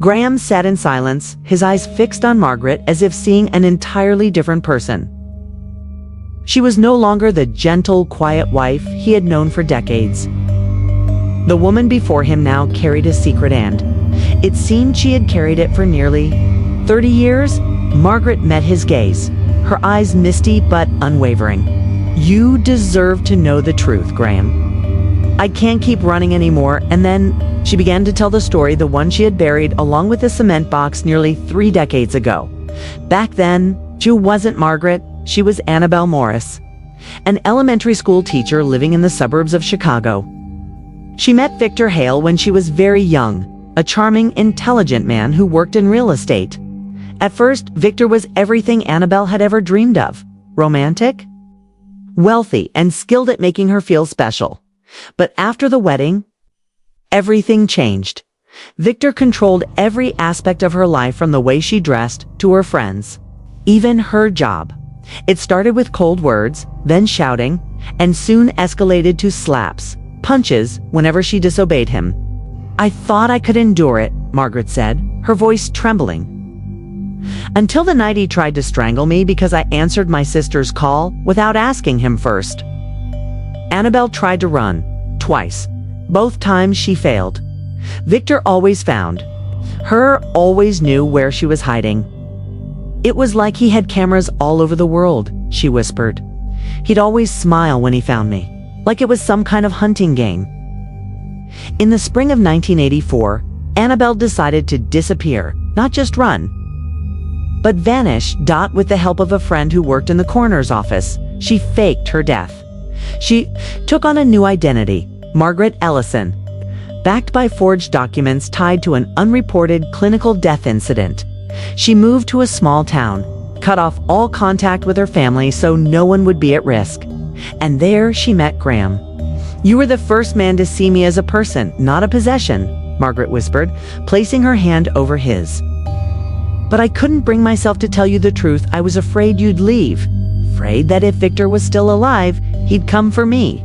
Graham sat in silence, his eyes fixed on Margaret as if seeing an entirely different person. She was no longer the gentle, quiet wife he had known for decades. The woman before him now carried a secret, and it seemed she had carried it for nearly 30 years. Margaret met his gaze, her eyes misty but unwavering. "You deserve to know the truth, Graham. I can't keep running anymore." And then she began to tell the story, the one she had buried along with the cement box nearly 3 decades ago. Back then, she wasn't Margaret, she was Annabelle Morris, an elementary school teacher living in the suburbs of Chicago. She met Victor Hale when she was very young, a charming, intelligent man who worked in real estate. At first, Victor was everything Annabelle had ever dreamed of: romantic, wealthy, and skilled at making her feel special. But after the wedding, everything changed. Victor controlled every aspect of her life, from the way she dressed to her friends, even her job. It started with cold words, then shouting, and soon escalated to slaps, punches whenever she disobeyed him. "I thought I could endure it," Margaret said, her voice trembling. "Until the night he tried to strangle me because I answered my sister's call without asking him first." Annabelle tried to run, twice. Both times she failed. Victor always found her, always knew where she was hiding. "It was like he had cameras all over the world," she whispered. "He'd always smile when he found me, like it was some kind of hunting game." In the spring of 1984, Annabelle decided to disappear, not just run, but vanish. With the help of a friend who worked in the coroner's office, she faked her death. She took on a new identity, Margaret Ellison, backed by forged documents tied to an unreported clinical death incident. She moved to a small town, cut off all contact with her family so no one would be at risk. And there she met Graham. "You were the first man to see me as a person, not a possession," Margaret whispered, placing her hand over his. "But I couldn't bring myself to tell you the truth. I was afraid you'd leave. Afraid that if Victor was still alive, he'd come for me."